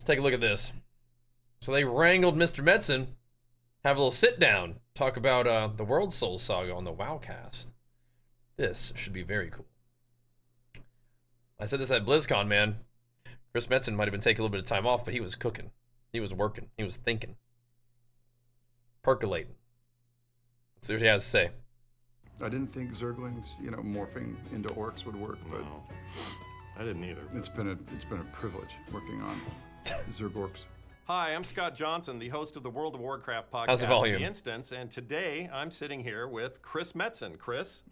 take a look at this. So they wrangled Mr. Metzen, have a little sit down, talk about the World Soul Saga on the WoWcast. This should be very cool. I said this at BlizzCon, man. Chris Metzen might have been taking a little bit of time off, but he was cooking. He was working. He was thinking. Percolating. Let's see what he has to say. I didn't think Zerglings, morphing into orcs would work, but no, I didn't either. It's been a privilege working on Zergorks. Hi, I'm Scott Johnson, the host of the World of Warcraft podcast, How's the volume? The Instance, and today I'm sitting here with Chris Metzen. Chris,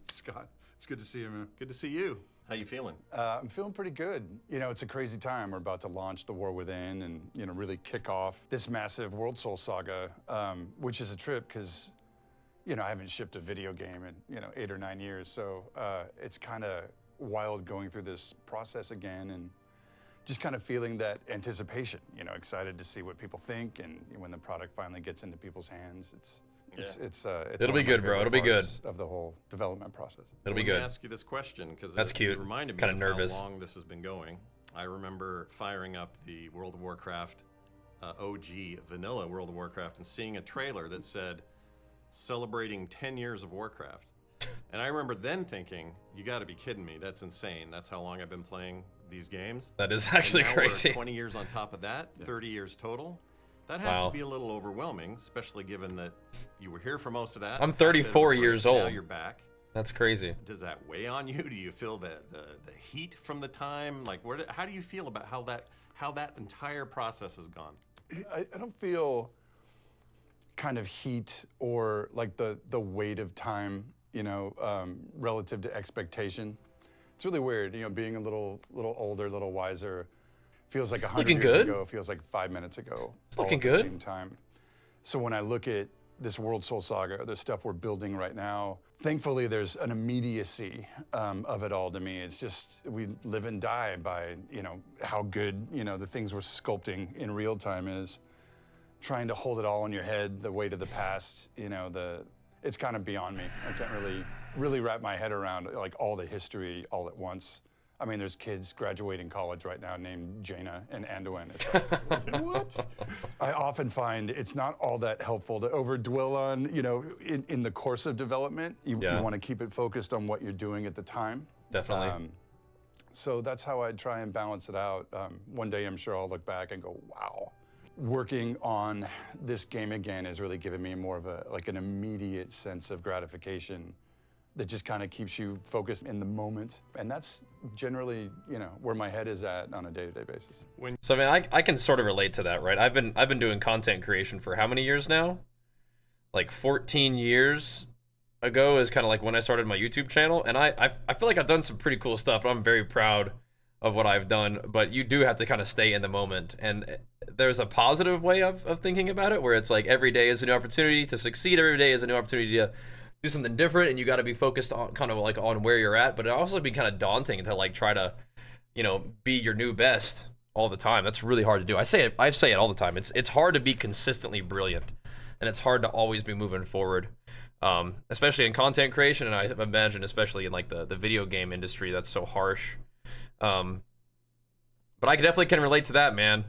Scott, it's good to see you, man. good to see you. How you feeling? I'm feeling pretty good. It's a crazy time. We're about to launch The War Within and, really kick off this massive World Soul Saga, which is a trip because, I haven't shipped a video game in, 8 or 9 years. So it's kind of wild going through this process again and just kind of feeling that anticipation, excited to see what people think. And when the product finally gets into people's hands, It'll be good, bro. It'll be good. Of the whole development process. It'll be Let good. me ask you this question because That's cute. It reminded me Kinda of nervous. how long this has been going. I remember firing up the World of Warcraft OG vanilla World of Warcraft and seeing a trailer that said celebrating 10 years of Warcraft. And I remember then thinking, you got to be kidding me. That's insane. That's how long I've been playing these games. That is actually And now crazy. We're 20 years on top of that, 30 years total. That has to be a little overwhelming, especially given that you were here for most of that. I'm 34 years Now old. you're back. That's crazy. Does that weigh on you? Do you feel the heat from the time? Like, how do you feel about how that entire process has gone? I don't feel kind of heat or like the weight of time, relative to expectation. It's really weird, being a little older, a little wiser. Feels like 100 Looking years good. ago. Feels like 5 minutes ago. It's all looking at the good. same time. So when I look at this World Soul Saga, the stuff we're building right now, thankfully there's an immediacy of it all to me. It's just we live and die by how good the things we're sculpting in real time is. Trying to hold it all in your head, the weight of the past, it's kind of beyond me. I can't really wrap my head around like all the history all at once. I mean, there's kids graduating college right now named Jaina and Anduin. It's like, what? I often find it's not all that helpful to overdwell on, in the course of development. You want to keep it focused on what you're doing at the time. Definitely. So that's how I try and balance it out. One day I'm sure I'll look back and go, wow. Working on this game again has really given me more of an immediate sense of gratification that just kind of keeps you focused in the moment. And that's generally, where my head is at on a day-to-day basis. So I mean, I can sort of relate to that, right? I've been doing content creation for how many years now? Like 14 years ago is kind of like when I started my YouTube channel, and I feel like I've done some pretty cool stuff. I'm very proud of what I've done, but you do have to kind of stay in the moment. And there's a positive way of thinking about it, where it's like every day is a new opportunity to succeed. Every day is a new opportunity to do something different, and you got to be focused on kind of like on where you're at. But it also be kind of daunting to like try to, be your new best all the time. That's really hard to do. I say it all the time. It's hard to be consistently brilliant, and it's hard to always be moving forward, especially in content creation. And I imagine especially in like the video game industry, that's so harsh. But I definitely can relate to that, man.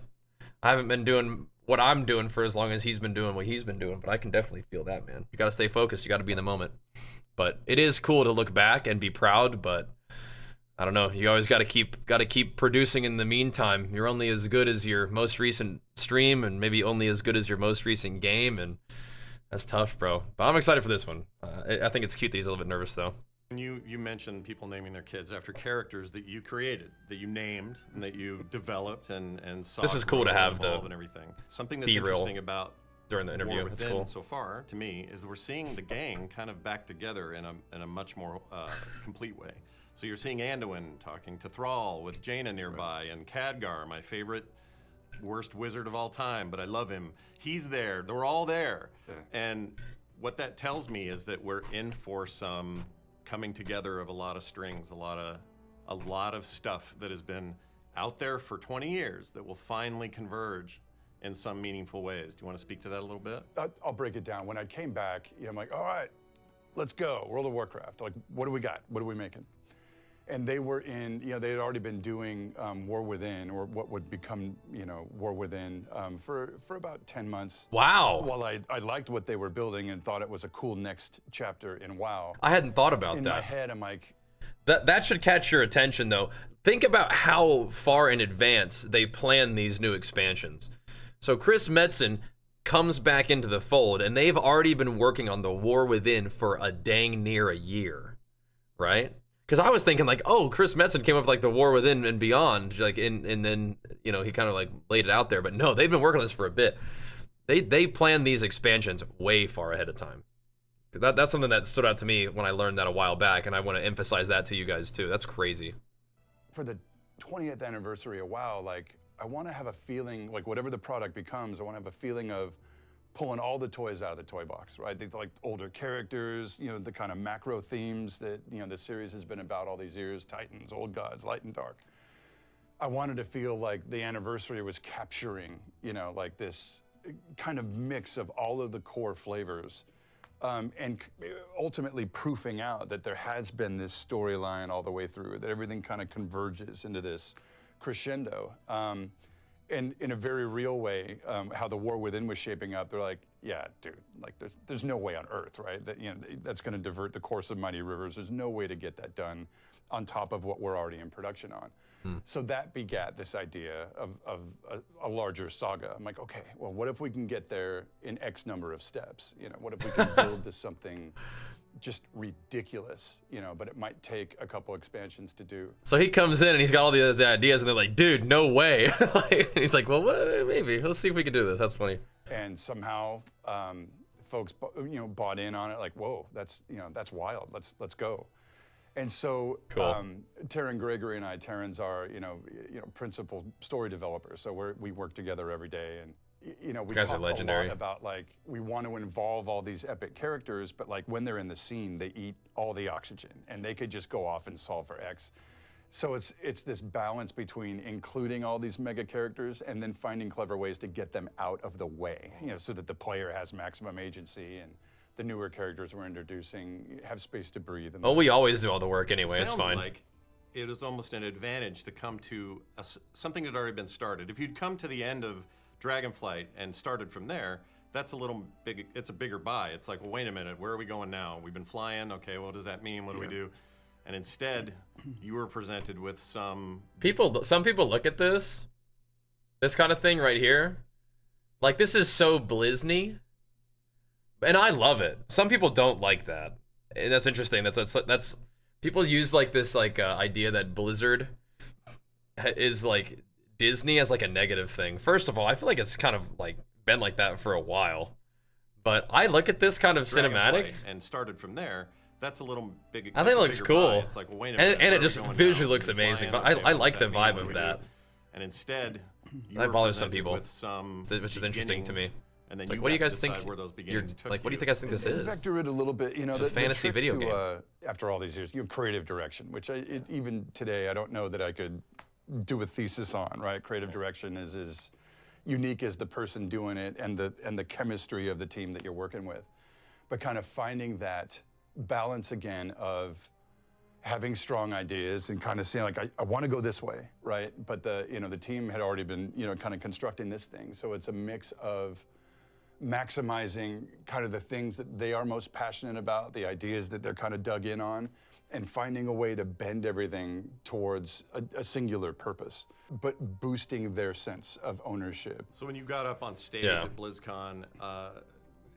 I haven't been doing what I'm doing for as long as he's been doing what he's been doing, but I can definitely feel that, man. You got to stay focused. You got to be in the moment. But it is cool to look back and be proud, but I don't know. You always got to keep producing in the meantime. You're only as good as your most recent stream, and maybe only as good as your most recent game, and that's tough, bro. But I'm excited for this one. I think it's cute that he's a little bit nervous, though. You mentioned people naming their kids after characters that you created, that you named, and that you developed and saw. This is cool to have the and everything. Something that's B-roll interesting about during the interview. War That's Within cool. so far to me is we're seeing the gang kind of back together in a much more complete way. So you're seeing Anduin talking to Thrall with Jaina nearby, and Khadgar, my favorite worst wizard of all time, but I love him. He's there. They're all there. Yeah. And what that tells me is that we're in for some coming together of a lot of strings, a lot of stuff that has been out there for 20 years that will finally converge in some meaningful ways. Do you want to speak to that a little bit? I'll break it down. When I came back, I'm like, all right, let's go. World of Warcraft. Like, what do we got? What are we making? And they were in, they had already been doing War Within, or what would become, War Within, for about 10 months. Wow. While I liked what they were building and thought it was a cool next chapter in WoW. I hadn't thought about In that. my head, I'm like, That should catch your attention, though. Think about how far in advance they plan these new expansions. So Chris Metzen comes back into the fold, and they've already been working on the War Within for a dang near a year, right? Because I was thinking like, oh, Chris Metzen came up with like the War Within and Beyond, like and then he kind of like laid it out there. But no, they've been working on this for a bit. They planned these expansions way far ahead of time. That's something that stood out to me when I learned that a while back, and I want to emphasize that to you guys too. That's crazy. For the 20th anniversary of WoW, like, I want to have a feeling, like, whatever the product becomes, I want to have a feeling of pulling all the toys out of the toy box, right? They like older characters, the kind of macro themes that, the series has been about all these years, Titans, Old Gods, Light and Dark. I wanted to feel like the anniversary was capturing, like this kind of mix of all of the core flavors. And ultimately proofing out that there has been this storyline all the way through, that everything kind of converges into this crescendo. And in a very real way, how the War Within was shaping up, they're like, yeah, dude, like there's no way on earth, right? That that's going to divert the course of Mighty Rivers. There's no way to get that done on top of what we're already in production on. So that begat this idea of a larger saga. I'm like, okay, well, what if we can get there in X number of steps? What if we can build to something just ridiculous, but it might take a couple expansions to do. So he comes in and he's got all these ideas, and they're like, dude, no way. And he's like, well, maybe. Let's see if we can do this. That's funny. And somehow folks, bought in on it. Like, whoa, that's wild. Let's go. And so, Cool. Taryn Gregory and I, Taryn's our, principal story developer. So we work together every day, and we guys talk are legendary. a lot about like we want to involve all these epic characters, but like when they're in the scene, they eat all the oxygen, and they could just go off and solve for X. So it's this balance between including all these mega characters and then finding clever ways to get them out of the way, so that the player has maximum agency and the newer characters we're introducing have space to breathe. Oh, we always do all the work anyway. It's Sounds fine. like it is almost an advantage to come to something that had already been started. If you'd come to the end of Dragonflight and started from there, that's a little big. It's a bigger buy. It's like, well, wait a minute, where are we going now? We've been flying. Okay, what does that mean? What do we do? And instead, you were presented with some people. Some people look at this kind of thing right here, like this is so Blizny. And I love it. Some people don't like that, and that's interesting. That's people use like this idea that Blizzard is like Disney as like a negative thing. First of all, I feel like it's kind of like been like that for a while, but I look at this kind of cinematic and started from there. That's a little big. I think it looks cool. It's like, well, wait a minute, and it just visually looks amazing. But I like the vibe of that. And instead, that bothers some people, with some which is interesting to me. And then like, what do you guys think? Where those beginnings took like, what do you think guys think this is? Vector it a little bit, It's a fantasy video game. After all these years, creative direction, which even today I don't know that I could do a thesis on. Right, creative direction is as unique as the person doing it and the chemistry of the team that you're working with, but kind of finding that balance again of having strong ideas and kind of saying like I want to go this way, right? But the team had already been kind of constructing this thing, so it's a mix of maximizing kind of the things that they are most passionate about, the ideas that they're kind of dug in on, and finding a way to bend everything towards a singular purpose, but boosting their sense of ownership. So when you got up on stage at BlizzCon,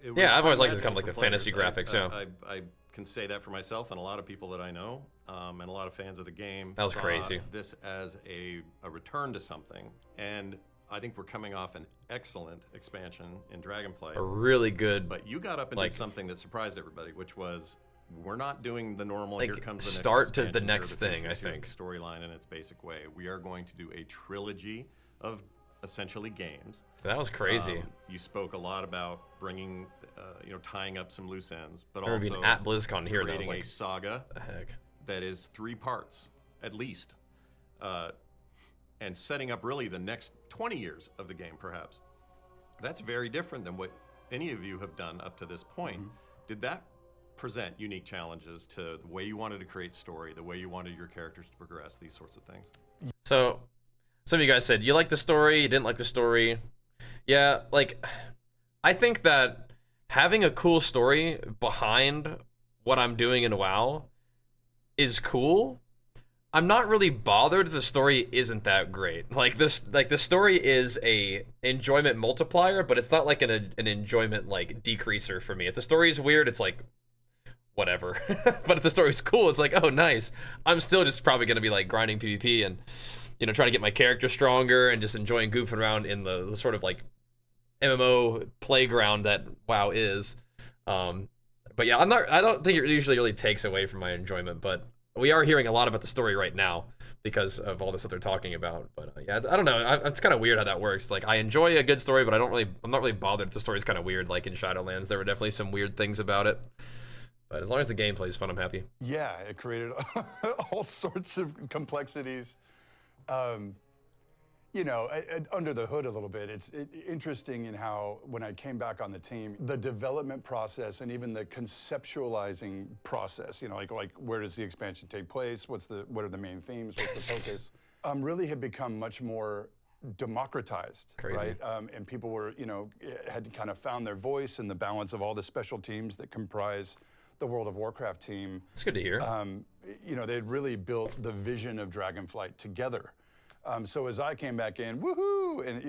it was I've always liked this magical kind of like for the fantasy players. graphics. I can say that for myself and a lot of people that I know, and a lot of fans of the game. That was saw crazy. This as a return to something, and I think we're coming off an excellent expansion in Dragonflight. A really good. But you got up and did something that surprised everybody, which was we're not doing the normal. Like, here comes the start next to the expansion, next here are the thing, I features, here's think. the storyline in its basic way. We are going to do a trilogy of essentially games. That was crazy. You spoke a lot about bringing, tying up some loose ends, but I remember also being at BlizzCon here. creating Like, a saga the heck. that is 3 parts at least, and setting up really the next 20 years of the game, perhaps. That's very different than what any of you have done up to this point. Did that present unique challenges to the way you wanted to create story, the way you wanted your characters to progress, these sorts of things. So, some of you guys said you liked the story, you didn't like the story. Yeah, like, I think that having a cool story behind what I'm doing in WoW is cool. I'm not really bothered if the story isn't that great. Like the story is a enjoyment multiplier, but it's not like an enjoyment like decreaser for me. If the story's weird, it's like whatever. But if the story's cool, it's like, oh nice. I'm still just probably gonna be like grinding PvP and trying to get my character stronger and just enjoying goofing around in the sort of like MMO playground that WoW is. But yeah, I don't think it usually really takes away from my enjoyment, but we are hearing a lot about the story right now because of all this that they're talking about. But yeah, I don't know. It's kind of weird how that works. Like, I enjoy a good story, but I'm not really bothered if the story's kind of weird. Like in Shadowlands, there were definitely some weird things about it. But as long as the gameplay's fun, I'm happy. Yeah, it created all sorts of complexities. Under the hood a little bit, it's interesting in how when I came back on the team, the development process and even the conceptualizing process, like where does the expansion take place? What are the main themes? What's the focus? Really had become much more democratized, Crazy. right? And people were, had kind of found their voice in the balance of all the special teams that comprise the World of Warcraft team. It's good to hear. They'd really built the vision of Dragonflight together. So as I came back in, woohoo, and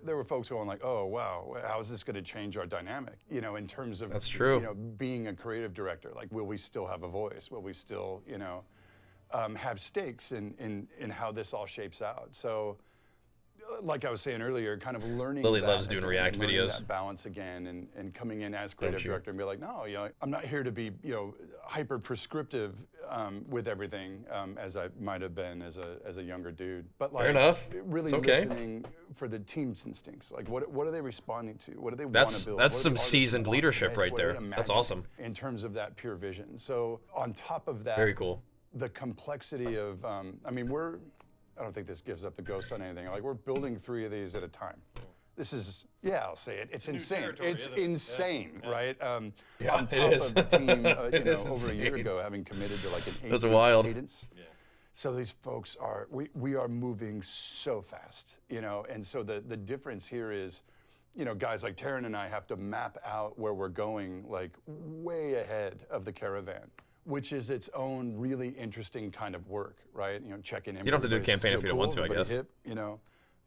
there were folks going like, oh wow, how is this going to change our dynamic? In terms of That's true. Being a creative director, like will we still have a voice? Will we still have stakes in how this all shapes out? So, like I was saying earlier, kind of learning. Lily that loves doing again, React learning videos. that balance again, and coming in as creative director and be like, no, I'm not here to be hyper prescriptive with everything as I might have been as a younger dude. But like, Fair enough. really It's okay. listening for the team's instincts. Like, what are they responding to? What do they want to build? That's What do some the artists seasoned want, leadership right What do they there. That's imagine awesome. in terms of that pure vision. So on top of that, Very cool. the complexity of, I don't think this gives up the ghost on anything. Like, we're building 3 of these at a time. This is, I'll say it. It's insane. territory, It's isn't it? insane, right? Yeah, on it top is. of the team, It is over a year insane. ago, having committed to like an 8 That's wild. cadence. Yeah. So these folks we are moving so fast, and so the difference here is, guys like Taryn and I have to map out where we're going, like way ahead of the caravan, which is its own really interesting kind of work, right? Checking in. You don't have to do a campaign if you don't want to, I guess. Hip,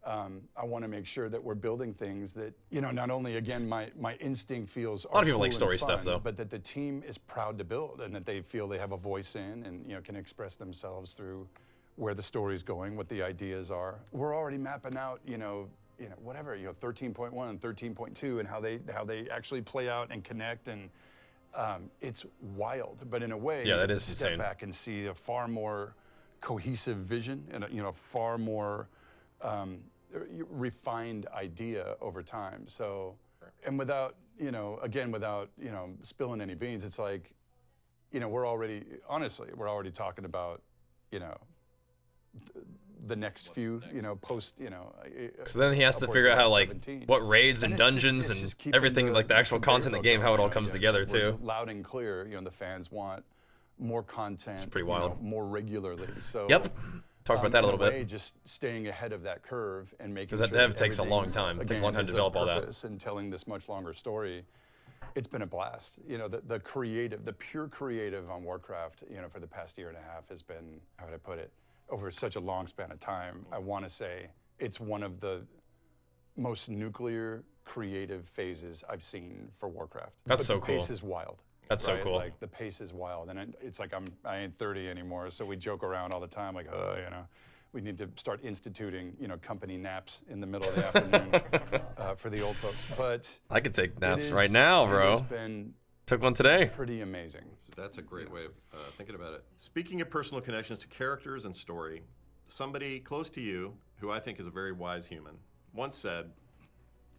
I want to make sure that we're building things that, not only, again, my instinct feels A lot of people like story stuff, though. but that the team is proud to build and that they feel they have a voice in and, can express themselves through where the story's going, what the ideas are. We're already mapping out, whatever, 13.1 and 13.2 and how they actually play out and connect, and it's wild. But in a way, Yeah, that you is get to step insane. back and see a far more cohesive vision and a far more refined idea over time. So, and without spilling any beans, it's like, we're already talking about, the next few, post, So then he has to upwards figure out of how, like, 17. what raids and it's just- dungeons it's and just keeping everything, like the actual content in the game, how it all comes together, we're too. Loud and clear, the fans want more content. It's pretty wild. more regularly. So. Yep. Talk about that a little way, bit. just staying ahead of that curve and making 'Cause that sure dev takes a everything, long time. It takes a again, long time to is of develop all that. purpose and telling this much longer story. It's been a blast. The creative, the pure creative on Warcraft, for the past year and a half has been, how would I put it, over such a long span of time. I want to say it's one of the most nuclear creative phases I've seen for Warcraft. That's But so the pace cool. is wild. That's so right? cool. Like, the pace is wild, and it's like I ain't 30 anymore, so we joke around all the time, like, we need to start instituting, company naps in the middle of the afternoon for the old folks. But I could take naps it is- right now, It bro. has been Took one today. pretty amazing. That's a great way of thinking about it. Speaking of personal connections to characters and story, somebody close to you, who I think is a very wise human, once said,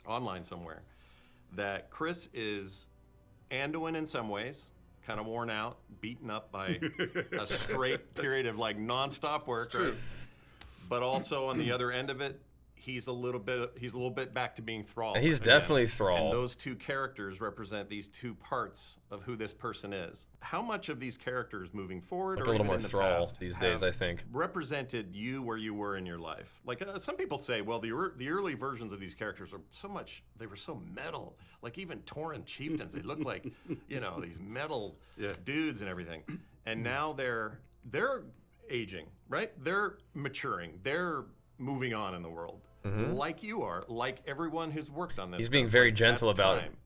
online somewhere, that Chris is Anduin in some ways, kind of worn out, beaten up by a straight period of like nonstop work, right? But also on the other end of it, he's a little bit back to being Thrall. He's again. definitely Thrall. And those two characters represent these two parts of who this person is. How much of these characters moving forward, Like or a little even more in the Thrall past, these days, I think, represented you where you were in your life? Like some people say, well, the early versions of these characters are they were so metal. Like even Tauren chieftains, they look like, you know, these metal dudes and everything. And now they're aging, right? They're maturing. They're moving on in the world, like you are, like everyone who's worked on this. He's being stuff. very Like, gentle that's about time.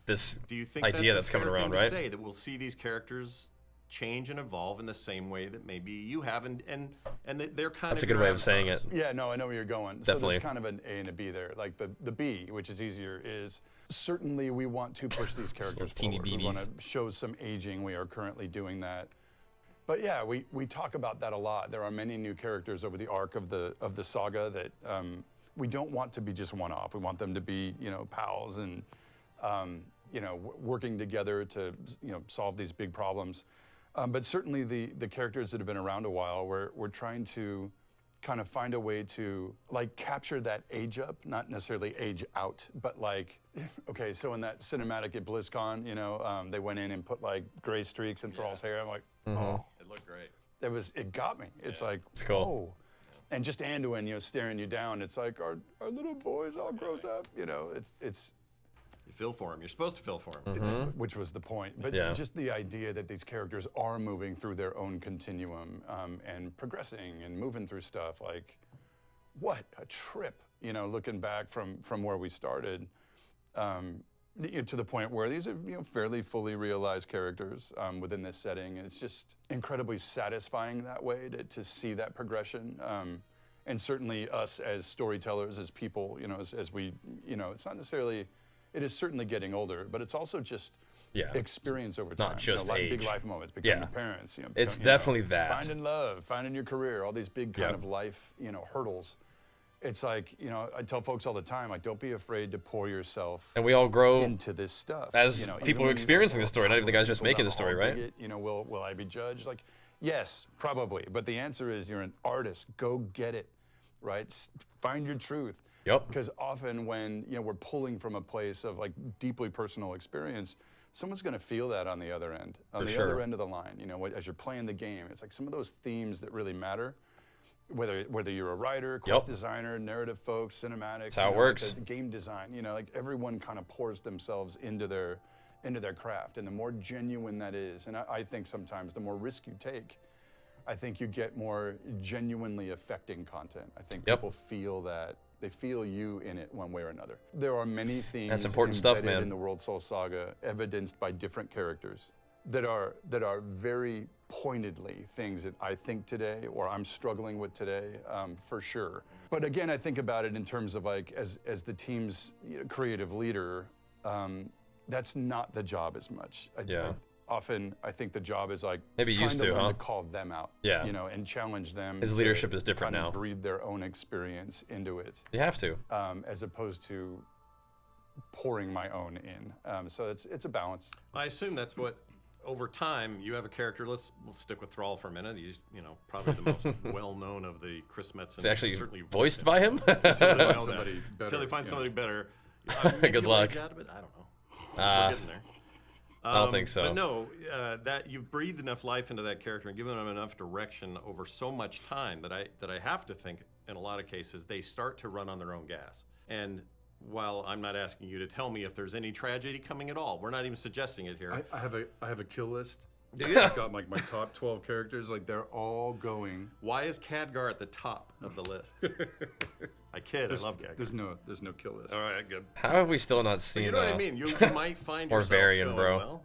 this Do you think idea that's that's coming around, to right? say that we'll see these characters change and evolve in the same way that maybe you have, and that they're kind That's of a good your way of saying it. avatars? Yeah, no, I know where you're going. Definitely. So there's kind of an A and a B there. Like the B, which is easier, is certainly we want to push these characters teeny forward. We want to BBs. show some aging. We are currently doing that. But yeah, we talk about that a lot. There are many new characters over the arc of the saga that we don't want to be just one-off. We want them to be, you know, pals and you know, working together to, you know, solve these big problems. But certainly the characters that have been around a while, we're trying to kind of find a way to like capture that age up, not necessarily age out, but like, okay, so in that cinematic at BlizzCon, you know, they went in and put like gray streaks in Thrall's hair. I'm like, oh, It looked great. it got me. It's like, It's cool. oh. And just Anduin, you know, staring you down. It's like our little boys all grows up, you know. It's You feel for him. You're supposed to feel for him. which was the point. But Yeah. just the idea that these characters are moving through their own continuum and progressing and moving through stuff, like, what a trip, you know, looking back from where we started, you know, to the point where these are, you know, fairly fully realized characters within this setting. And it's just incredibly satisfying that way to see that progression. And certainly us as storytellers, as people, you know, as we, you know, it's not necessarily, it is certainly getting older, but it's also just experience over time. Not just you know, like big age. life moments, becoming Yeah. parents. You know, It's you know, definitely that. Finding love, finding your career, all these big kind Yep. of life, you know, hurdles. It's like, you know, I tell folks all the time, like, don't be afraid to pour yourself And we all grow into this stuff. as you know, even people when you experiencing go, the story, not even the guys just people making down the story, hall right? dig it, you know, will I be judged? Like, yes, probably. But the answer is you're an artist. Go get it, right? Find your truth. Yep. Because often when, you know, we're pulling from a place of like deeply personal experience, someone's going to feel that on the other end, on For the sure. other end of the line. You know, as you're playing the game, it's like some of those themes that really matter. Whether you're a writer, quest designer, narrative folks, cinematics, That's how it you know, works. like the game design, you know, like everyone kind of pours themselves into their craft, and the more genuine that is, and I think sometimes the more risk you take, I think you get more genuinely affecting content. I think Yep. people feel that. They feel you in it one way or another. There are many themes That's important stuff, embedded man. in the World Soul Saga, evidenced by different characters that are very pointedly things that I think today, or I'm struggling with today, for sure. But again, I think about it in terms of like as the team's, you know, creative leader. That's not the job as much. Often I think the job is like Maybe trying used to to, learn huh? to call them out, Yeah. you know, and challenge them. His to leadership is different kind of now. breathe their own experience into it, You have to. as opposed to pouring my own in. So it's a balance. I assume that's what, over time, you have a character. We'll stick with Thrall for a minute. He's, you know, probably the most well-known of the Chris Metzen. It's actually certainly voiced by him. Until they find Somebody better, Until they find yeah. somebody better. Good luck. Out of it? I don't know. We're getting there. I don't think so. But no, that you've breathed enough life into that character and given them enough direction over so much time that I have to think in a lot of cases they start to run on their own gas. And while I'm not asking you to tell me if there's any tragedy coming at all, we're not even suggesting it here. I have a kill list. Do you? I've got like my top 12 characters. Like they're all going. Why is Khadgar at the top of the list? I kid. I love Khadgar. There's no kill list. All right, good. How have we still not seen? You know what I mean? You might find Or yourself Varian, going, bro. well,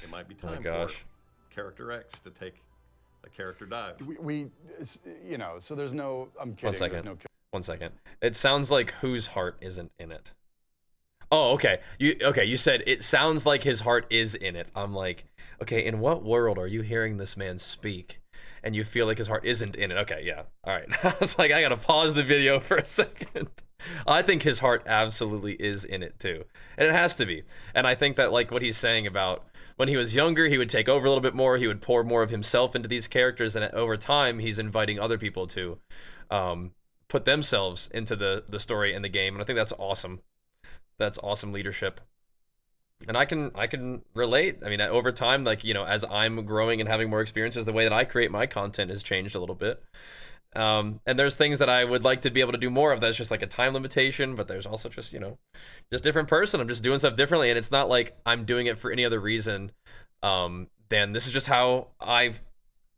it might be Oh my time gosh. for character X to take a character dive. It's, you know, so there's no. I'm kidding. second. There's no kill. 1 second. It sounds like whose heart isn't in it. Oh, okay. You said it sounds like his heart is in it. I'm like, okay, in what world are you hearing this man speak? And you feel like his heart isn't in it. Okay, yeah. All right. I was like, I gotta pause the video for a second. I think his heart absolutely is in it too. And it has to be. And I think that like what he's saying about when he was younger, he would take over a little bit more. He would pour more of himself into these characters. And over time, he's inviting other people to put themselves into the story and the game, and I think that's awesome. That's awesome leadership. And I can relate. I mean, over time, like, you know, as I'm growing and having more experiences, the way that I create my content has changed a little bit. And there's things that I would like to be able to do more of. That's just like a time limitation, but there's also just, you know, just different person. I'm just doing stuff differently, and it's not like I'm doing it for any other reason than this is just how I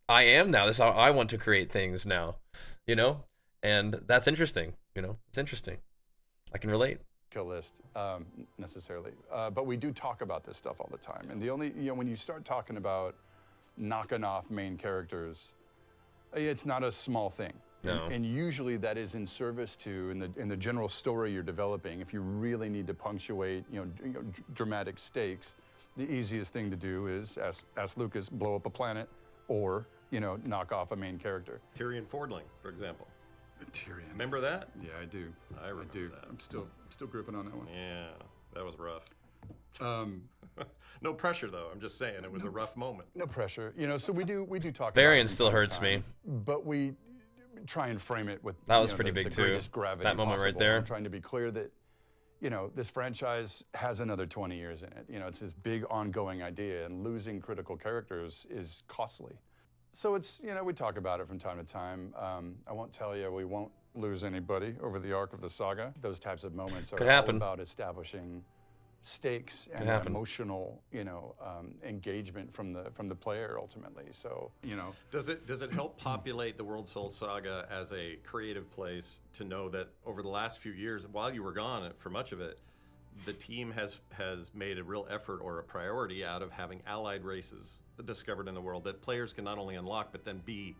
am now. This is how I want to create things now, you know? And that's interesting, you know? It's interesting. I can relate. Kill list necessarily, but we do talk about this stuff all the time. And the only, you know, when you start talking about knocking off main characters, it's not a small thing. No. And usually that is in service to, in the general story you're developing. If you really need to punctuate, you know, dramatic stakes, the easiest thing to do is ask Lucas, blow up a planet, or, you know, knock off a main character. Tyrion Fordling, for example. Tyrion. Remember that? Yeah, I do. I remember that. I'm still gripping on that one. Yeah, that was rough. No pressure though. I'm just saying it was a rough moment. No pressure. You know, so we do talk. Variant about it still from time to hurts me. time, but we try and frame it with That was you know, pretty the big, greatest too. gravity That moment right possible. there. I'm trying to be clear that, you know, this franchise has another 20 years in it. You know, it's this big ongoing idea, and losing critical characters is costly. So it's, you know, we talk about it from time to time. I won't tell you we won't lose anybody over the arc of the saga. Those types of moments are Could all happen. about establishing stakes and happen. emotional, you know, engagement from the player ultimately. So, you know, Does it help populate the World Soul Saga as a creative place to know that over the last few years, while you were gone for much of it, the team has made a real effort or a priority out of having allied races discovered in the world that players can not only unlock but then be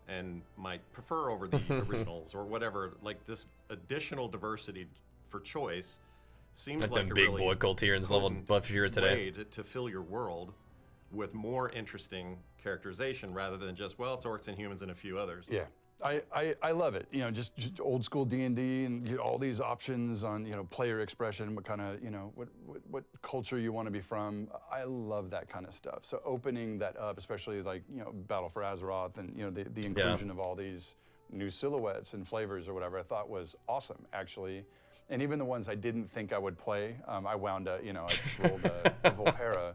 and might prefer over the originals or whatever. Like this additional diversity for choice seems Like like them a big really boy Coltierans level potent Bajheera today. way to fill your world with more interesting characterization rather than just, well, it's orcs and humans and a few others. yeah, I love it. You know, just old school D&D and you know, all these options on, you know, player expression, what kind of, you know, what culture you want to be from. I love that kind of stuff. So opening that up, especially like, you know, Battle for Azeroth and, you know, the inclusion of all these new silhouettes and flavors or whatever, I thought was awesome, actually. And even the ones I didn't think I would play, I wound up, you know, I rolled a Volpera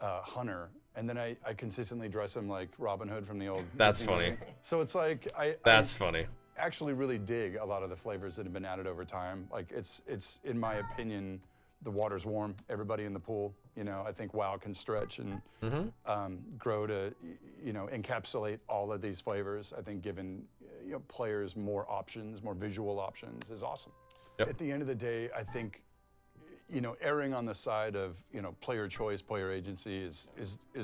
hunter, and then I consistently dress him like Robin Hood from the old That's Disney funny. movie. So it's like, That's I funny. actually really dig a lot of the flavors that have been added over time. Like it's in my opinion, the water's warm, everybody in the pool, you know, I think WoW can stretch and grow to, you know, encapsulate all of these flavors. I think giving, you know, players more options, more visual options is awesome. Yep. At the end of the day, I think, you know, erring on the side of, you know, player choice, player agency is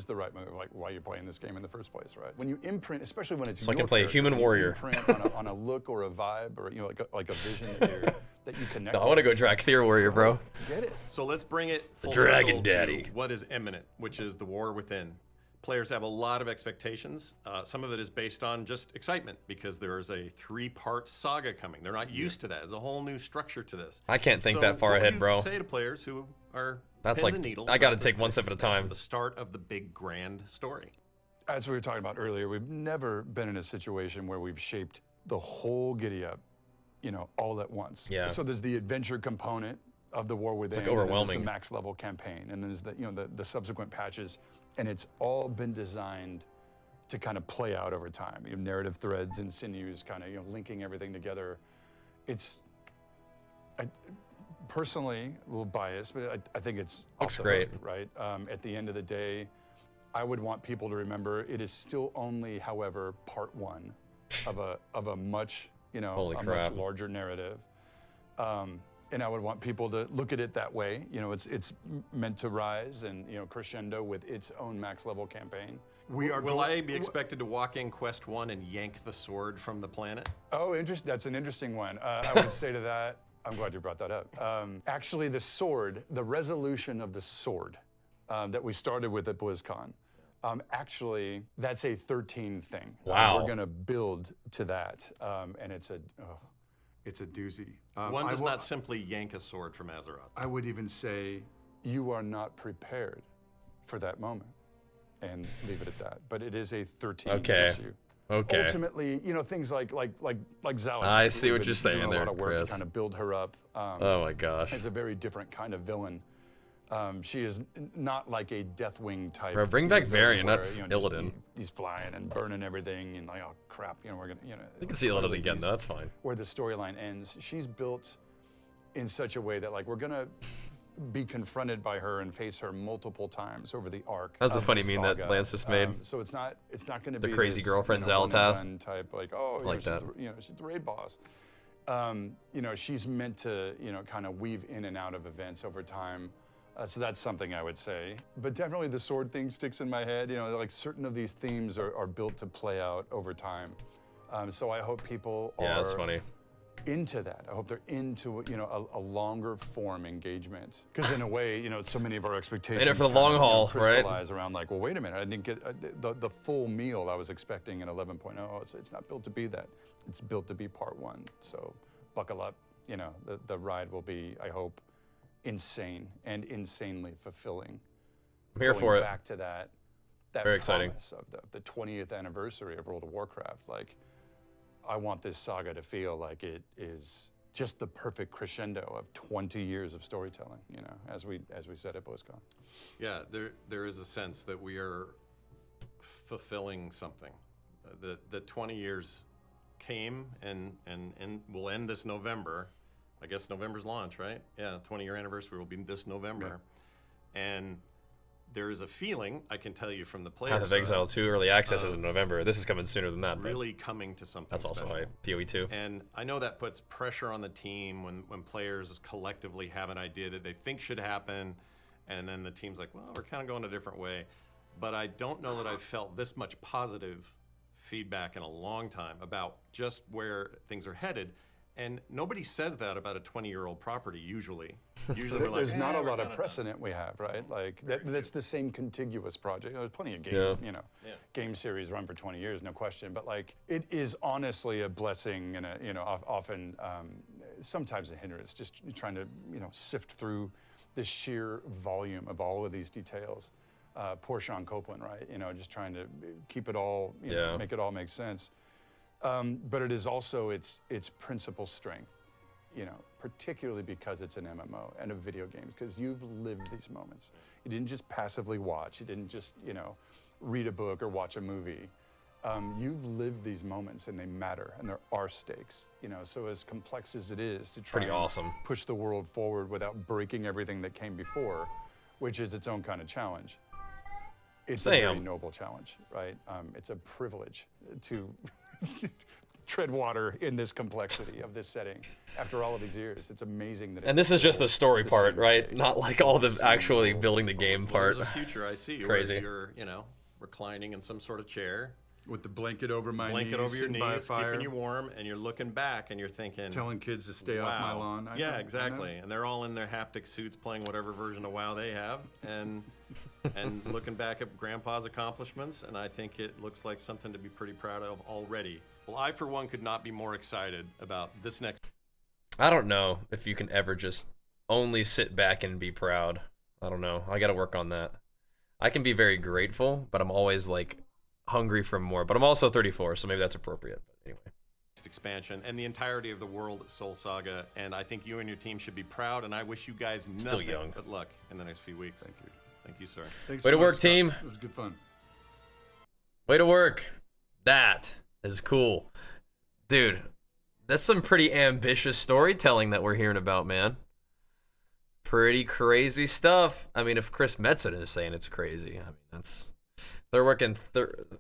the right move. Like why you're playing this game in the first place, right? When you imprint, especially when it's So I your can play a character, human when you warrior. imprint on a look or a vibe or, you know, like a vision that you connect. No, I want to go with. Drakthir warrior, bro. Get it? So let's bring it full Dragon circle Daddy. to what is imminent, which is the war within. Players have a lot of expectations. Some of it is based on just excitement because there is a 3-part saga coming. They're not used to that. There's a whole new structure to this. I can't think So that far what would ahead, you bro. say to players who are That's pins like- and needles I gotta about take this one next step at a expansion, time. The start of the big grand story. As we were talking about earlier, we've never been in a situation where we've shaped the whole giddy up, you know, all at once. Yeah. So there's the adventure component of the war within. like and then there's overwhelming. the max level campaign, and then there's the, you know, the subsequent patches, and it's all been designed to kind of play out over time. You have narrative threads and sinews, kind of, you know, linking everything together. It's personally a little biased, but I think it's Looks off the great. hook, right? At the end of the day, I would want people to remember it is still only, however, part one of a much, you know, Holy a crap. much larger narrative. And I would want people to look at it that way. You know, it's meant to rise and, you know, crescendo with its own max level campaign. We are. Will I be expected to walk in Quest 1 and yank the sword from the planet? Oh, that's an interesting one. I would say to that, I'm glad you brought that up. Actually, the sword, the resolution of the sword that we started with at BlizzCon, actually, that's a 13 thing. Wow. We're going to build to that, and it's a doozy. One does not simply yank a sword from Azeroth. I would even say you are not prepared for that moment, and leave it at that. But it is a 13 Okay. issue. Okay. ultimately, you know, things like Zalatan. I see We've what been you're saying doing a there, lot of work Chris. to kind of build her up. Oh my gosh. As a very different kind of villain. She is not like a Deathwing type. Bro, bring you know, back villain Varian, not where, you know, just Illidan. he's flying and burning everything and like, oh crap, you know, we're gonna, you know. You can see Illidan clearly again, he's though. That's fine. Where the storyline ends. She's built in such a way that like we're gonna be confronted by her and face her multiple times over the arc. That's a of funny the meme that saga. Lance just made. So it's not going to The be crazy this, girlfriend you know, one and Zalatath. done type like, oh, Like that. she's the raid boss. You know, she's meant to, you know, kind of weave in and out of events over time. So that's something I would say. But definitely the sword thing sticks in my head. You know, like certain of these themes are built to play out over time. So I hope people Yeah, are that's funny. into that. I hope they're into, you know, a longer form engagement. Because in a way, you know, so many of our expectations for the kind of, long you know, haul, right? crystallize around like, well, wait a minute, I didn't get the full meal I was expecting in 11.0. It's not built to be that. It's built to be part one. So buckle up. You know, the ride will be, I hope, insane and insanely fulfilling. I'm here Going for it. back to that Very exciting. promise of the 20th anniversary of World of Warcraft. Like, I want this saga to feel like it is just the perfect crescendo of 20 years of storytelling, you know, as we said at BlizzCon. Yeah, there is a sense that we are fulfilling something. The 20 years came and will end this November. I guess November's launch, right? Yeah, 20-year anniversary will be this November. Yeah. And there is a feeling, I can tell you from the players' Path of Exile 2 early access is in November. This is coming sooner than that. Really coming to something That's also special. why PoE 2. And I know that puts pressure on the team when players collectively have an idea that they think should happen, and then the team's like, well, we're kind of going a different way. But I don't know that I've felt this much positive feedback in a long time about just where things are headed. And nobody says that about a 20-year-old property, usually. Usually we're like, There's not a lot of precedent we have, right? Like, that's the same contiguous project. There's plenty of game series run for 20 years, no question. But like, it is honestly a blessing and often sometimes a hindrance, just trying to, sift through the sheer volume of all of these details. Poor Sean Copeland, right? Just trying to keep it all, make it all make sense. But it is also its principal strength, particularly because it's an MMO and a video game, because you've lived these moments. You didn't just passively watch. You didn't just, read a book or watch a movie. You've lived these moments and they matter and there are stakes, so as complex as it is to try and push the world forward without breaking everything that came before, which is its own kind of challenge. It's a very noble challenge, right? It's a privilege to tread water in this complexity of this setting after all of these years. It's amazing that. And this is just the story part, right? Not like all the actually building the game part. There's a future I see Crazy. Where you're, reclining in some sort of chair. With the blanket over my knees, over your by a knees, fire, keeping you warm, and you're looking back and you're thinking, telling kids to stay off my lawn. Yeah, exactly. And they're all in their haptic suits playing whatever version of WoW they have, and looking back at Grandpa's accomplishments, and I think it looks like something to be pretty proud of already. Well, I for one could not be more excited about this next. I don't know if you can ever just only sit back and be proud. I don't know. I got to work on that. I can be very grateful, but I'm always like hungry for more. But I'm also 34, so maybe that's appropriate. But anyway. Expansion and the entirety of the World Soul Saga, and I think you and your team should be proud, and I wish you guys nothing but luck in the next few weeks. Thank you. Thank you, sir. Thanks Way to work, team. It was good fun. Way to work. That is cool. Dude, that's some pretty ambitious storytelling that we're hearing about, man. Pretty crazy stuff. I mean, if Chris Metzen is saying it's crazy, I mean, they're working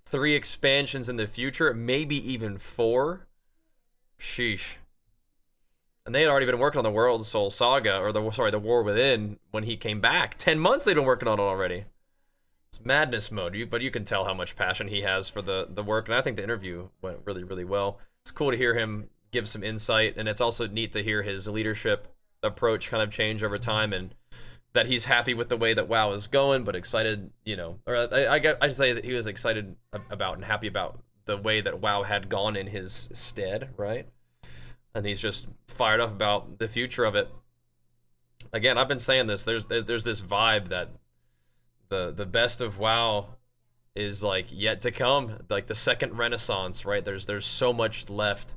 3 expansions in the future, maybe even 4. Sheesh. And they had already been working on the World Soul Saga, or the War Within, when he came back. 10 months they've been working on it already. It's madness mode, but you can tell how much passion he has for the work, and I think the interview went really, really well. It's cool to hear him give some insight, and it's also neat to hear his leadership approach kind of change over time, and that he's happy with the way that WoW is going, but excited, or I say that he was excited about and happy about the way that WoW had gone in his stead, right? And he's just fired up about the future of it. Again, I've been saying this. There's this vibe that the best of WoW is like yet to come, like the second renaissance, right? There's so much left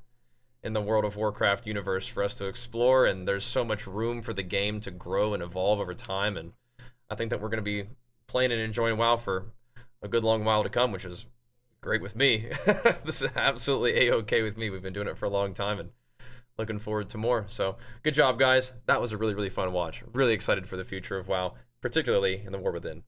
in the World of Warcraft universe for us to explore, and there's so much room for the game to grow and evolve over time, and I think that we're going to be playing and enjoying WoW for a good long while to come, which is great with me. This is absolutely a-okay with me. We've been doing it for a long time and looking forward to more. So good job, guys. That was a really, really fun watch. Really excited for the future of WoW, particularly in the War Within.